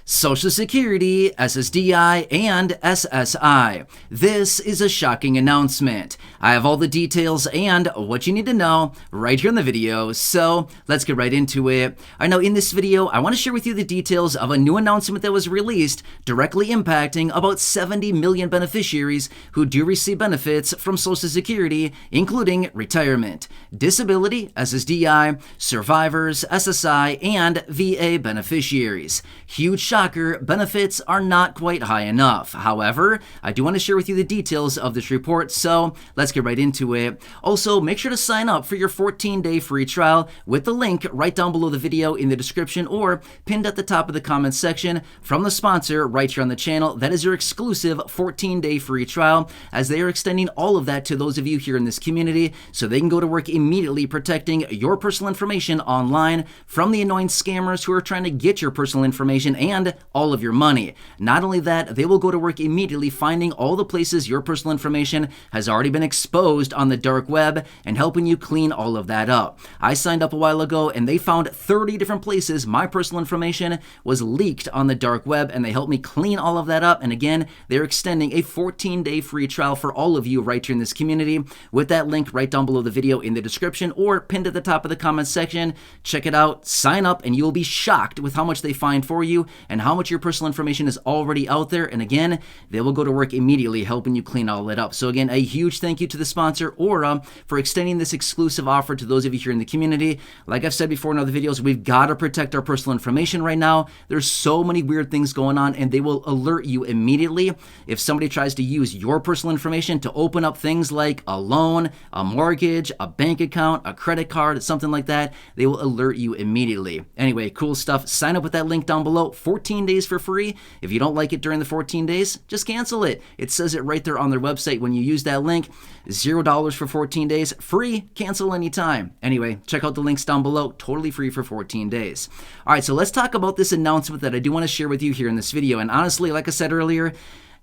Social Security, SSDI, and SSI. This is a shocking announcement. I have all the details and what you need to know right here in the video, so let's get right into it. I know in this video, I want to share with you the details of a new announcement that was released directly impacting about 70 million beneficiaries who do receive benefits from Social Security, including retirement, disability, SSDI, survivors, SSI, and VA beneficiaries. Huge shocker, benefits are not quite high enough. However, I do want to share with you the details of this report, so let's get right into it. Also, make sure to sign up for your 14-day free trial with the link right down below the video in the description or pinned at the top of the comments section from the sponsor right here on the channel. That is your exclusive 14-day free trial, as they are extending all of that to those of you here in this community so they can go to work immediately protecting your personal information online from the annoying scammers who are trying to get your personal information and all of your money. Not only that, they will go to work immediately finding all the places your personal information has already been exposed on the dark web and helping you clean all of that up. I signed up a while ago and they found 30 different places my personal information was leaked on the dark web, and they helped me clean all of that up. And again, they're extending a 14-day free trial for all of you right here in this community with that link right down below the video in the description or pinned at the top of the comments section. Check it out, sign up, and you'll be shocked with how much they find for you and how much your personal information is already out there. And again, they will go to work immediately helping you clean all that up. So again, a huge thank you to the sponsor, Aura, for extending this exclusive offer to those of you here in the community. Like I've said before in other videos, we've got to protect our personal information right now. There's so many weird things going on, and they will alert you immediately if somebody tries to use your personal information to open up things like a loan, a mortgage, a bank account, a credit card, something like that. They will alert you immediately. Anyway, cool stuff. Sign up with that link down below. 14 days for free. If you don't like it during the 14 days, just cancel it. It says it right there on their website when you use that link. $0 for 14 days. Free. Cancel anytime. Anyway, check out the links down below. Totally free for 14 days. All right, so let's talk about this announcement that I do want to share with you here in this video. And honestly, like I said earlier,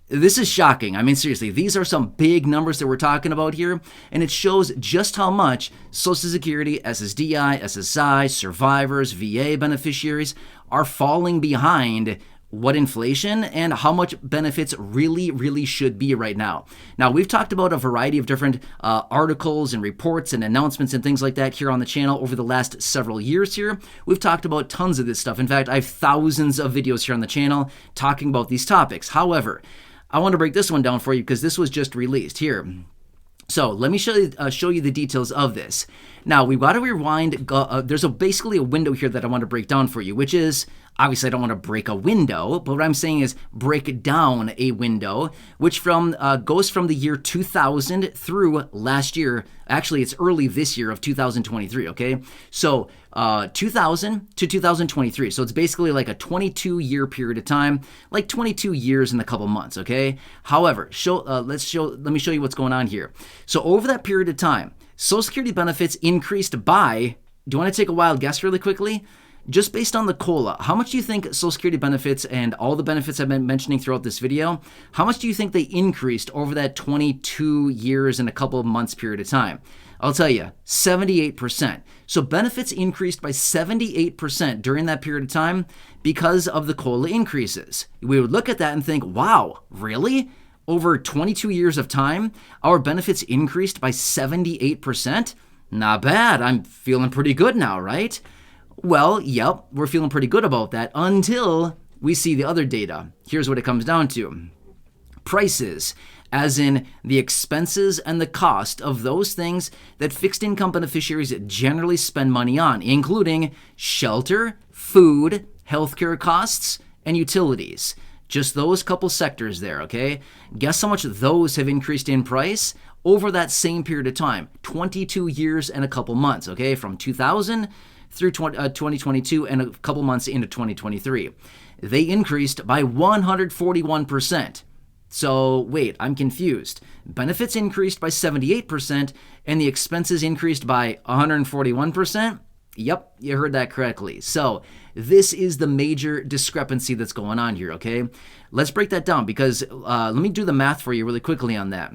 this is shocking. I mean, seriously, these are some big numbers that we're talking about here, and it shows just how much Social Security, SSDI, SSI, survivors, VA beneficiaries are falling behind what inflation and how much benefits really should be right now. Now, we've talked about a variety of different articles and reports and announcements and things like that here on the channel over the last several years here. We've talked about tons of this stuff. In fact, I have thousands of videos here on the channel talking about these topics. However, I want to break this one down for you because this was just released here. So let me show you the details of this. Now, we've got to rewind. There's basically a window here that I want to break down for you, which is, obviously I don't want to break a window, but what I'm saying is break down a window, which goes from the year 2000 through last year. Actually, it's early this year of 2023, okay? So 2000 to 2023. So it's basically like a 22-year period of time, like 22 years and a couple months, okay? However, let me show you what's going on here. So over that period of time, Social Security benefits increased by, do you want to take a wild guess really quickly? Just based on the COLA, how much do you think Social Security benefits and all the benefits I've been mentioning throughout this video, how much do you think they increased over that 22 years and a couple of months period of time? I'll tell you, 78%. So benefits increased by 78% during that period of time because of the COLA increases. We would look at that and think, wow, really? Over 22 years of time, our benefits increased by 78%? Not bad. I'm feeling pretty good now, right? Well, yep, we're feeling pretty good about that until we see the other data. Here's what it comes down to. Prices, as in the expenses and the cost of those things that fixed income beneficiaries generally spend money on, including shelter, food, healthcare costs, and utilities. Just those couple sectors there, okay? Guess how much those have increased in price over that same period of time, 22 years and a couple months, okay? From 2000 through 2022 and a couple months into 2023. They increased by 141%. So wait, I'm confused. Benefits increased by 78% and the expenses increased by 141%? Yep, you heard that correctly. So this is the major discrepancy that's going on here, okay? Let's break that down because let me do the math for you really quickly on that.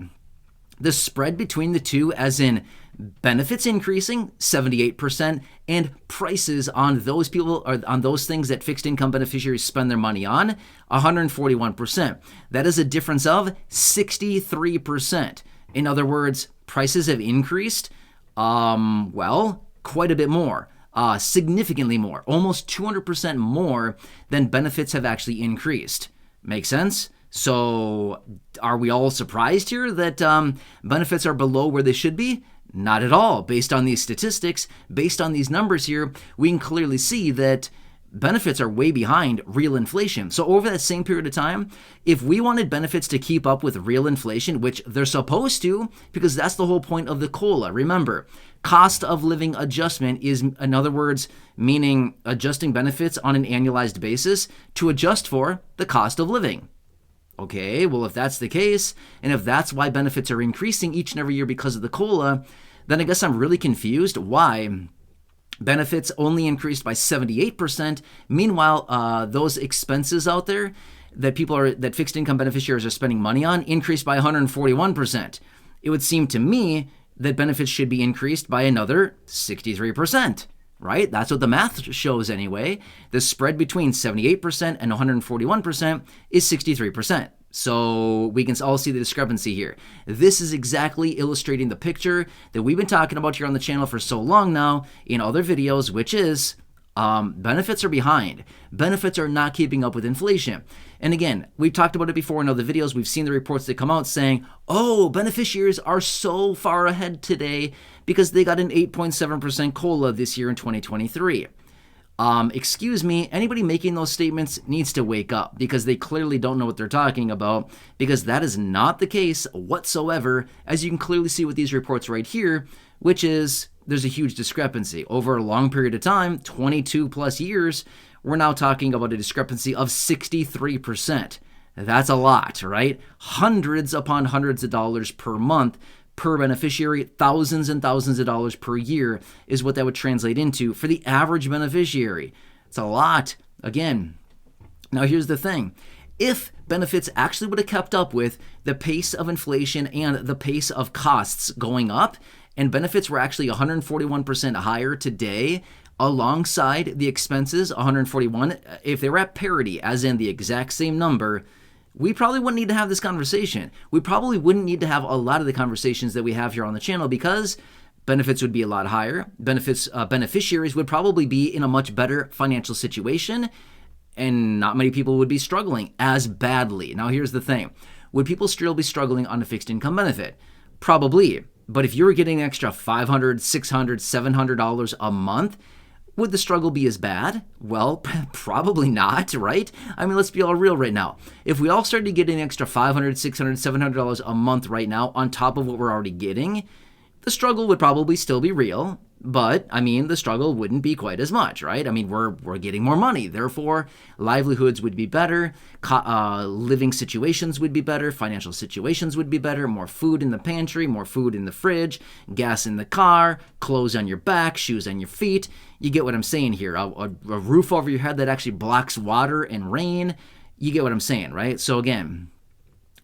The spread between the two, as in benefits increasing 78% and prices on those people or on those things that fixed income beneficiaries spend their money on 141%. That is a difference of 63%. In other words, prices have increased, quite a bit more. Significantly more, almost 200% more than benefits have actually increased. Make sense? So are we all surprised here that benefits are below where they should be? Not at all. Based on these statistics, based on these numbers here, we can clearly see that benefits are way behind real inflation. So over that same period of time, if we wanted benefits to keep up with real inflation, which they're supposed to, because that's the whole point of the COLA. Remember, cost of living adjustment is, in other words, meaning adjusting benefits on an annualized basis to adjust for the cost of living. Okay, well, if that's the case, and if that's why benefits are increasing each and every year because of the COLA, then I guess I'm really confused why benefits only increased by 78%. Meanwhile, those expenses out there that fixed income beneficiaries are spending money on increased by 141%. It would seem to me that benefits should be increased by another 63%. Right? That's what the math shows anyway. The spread between 78% and 141% is 63%. So we can all see the discrepancy here. This is exactly illustrating the picture that we've been talking about here on the channel for so long now in other videos, which is benefits are behind. Benefits are not keeping up with inflation. And again, we've talked about it before in other videos. We've seen the reports that come out saying, oh, beneficiaries are so far ahead today because they got an 8.7% COLA this year in 2023. Excuse me, anybody making those statements needs to wake up because they clearly don't know what they're talking about, because that is not the case whatsoever, as you can clearly see with these reports right here, which is there's a huge discrepancy. Over a long period of time, 22 plus years, we're now talking about a discrepancy of 63%. That's a lot, right? Hundreds upon hundreds of dollars per month per beneficiary, thousands and thousands of dollars per year is what that would translate into for the average beneficiary. It's a lot. Again, now here's the thing. If benefits actually would have kept up with the pace of inflation and the pace of costs going up, and benefits were actually 141% higher today alongside the expenses, 141, if they were at parity, as in the exact same number, we probably wouldn't need to have this conversation. We probably wouldn't need to have a lot of the conversations that we have here on the channel because benefits would be a lot higher. Beneficiaries would probably be in a much better financial situation, and not many people would be struggling as badly. Now, here's the thing. Would people still be struggling on a fixed income benefit? Probably. But if you were getting an extra $500, $600, $700 a month, would the struggle be as bad? Well, probably not, right? I mean, let's be all real right now. If we all started getting an extra $500, $600, $700 a month right now on top of what we're already getting, the struggle would probably still be real. But, I mean, the struggle wouldn't be quite as much, right? I mean, we're getting more money. Therefore, livelihoods would be better, living situations would be better, financial situations would be better, more food in the pantry, more food in the fridge, gas in the car, clothes on your back, shoes on your feet. You get what I'm saying here. A roof over your head that actually blocks water and rain. You get what I'm saying, right? So, again,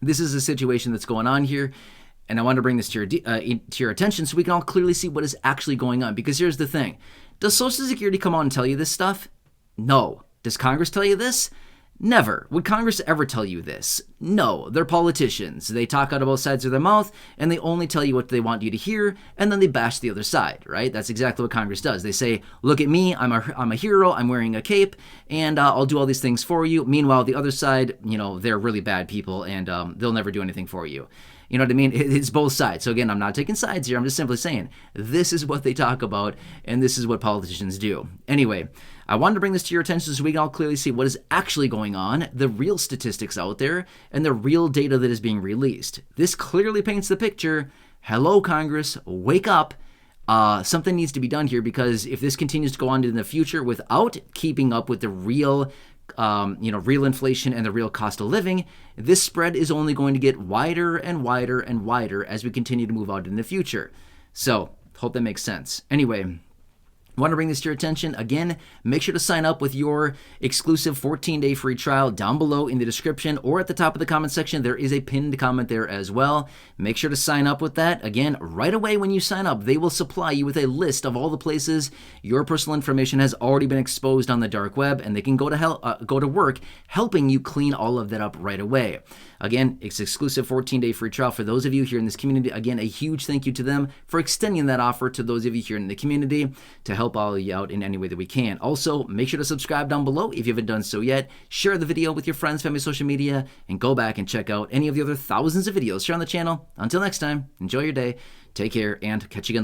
this is a situation that's going on here. And I want to bring this to your attention so we can all clearly see what is actually going on. Because here's the thing. Does Social Security come out and tell you this stuff? No. Does Congress tell you this? Never. Would Congress ever tell you this? No. They're politicians. They talk out of both sides of their mouth, and they only tell you what they want you to hear, and then they bash the other side, right? That's exactly what Congress does. They say, look at me, I'm a hero, I'm wearing a cape, and I'll do all these things for you. Meanwhile, the other side, they're really bad people, and they'll never do anything for you. You know what I mean? It's both sides. So again, I'm not taking sides here. I'm just simply saying this is what they talk about, and this is what politicians do. Anyway, I wanted to bring this to your attention so we can all clearly see what is actually going on, the real statistics out there, and the real data that is being released. This clearly paints the picture. Hello, Congress, wake up. Something needs to be done here, because if this continues to go on in the future without keeping up with the real inflation and the real cost of living, this spread is only going to get wider and wider and wider as we continue to move out in the future. So, hope that makes sense. Anyway, Want to bring this to your attention? Again, make sure to sign up with your exclusive 14-day free trial down below in the description or at the top of the comment section. There is a pinned comment there as well. Make sure to sign up with that. Again, right away when you sign up, they will supply you with a list of all the places your personal information has already been exposed on the dark web, and they can go to work helping you clean all of that up right away. Again, it's exclusive 14-day free trial for those of you here in this community. Again, a huge thank you to them for extending that offer to those of you here in the community to help all of you out in any way that we can. Also, make sure to subscribe down below if you haven't done so yet. Share the video with your friends, family, social media, and go back and check out any of the other thousands of videos here on the channel. Until next time, enjoy your day, take care, and catch you again later.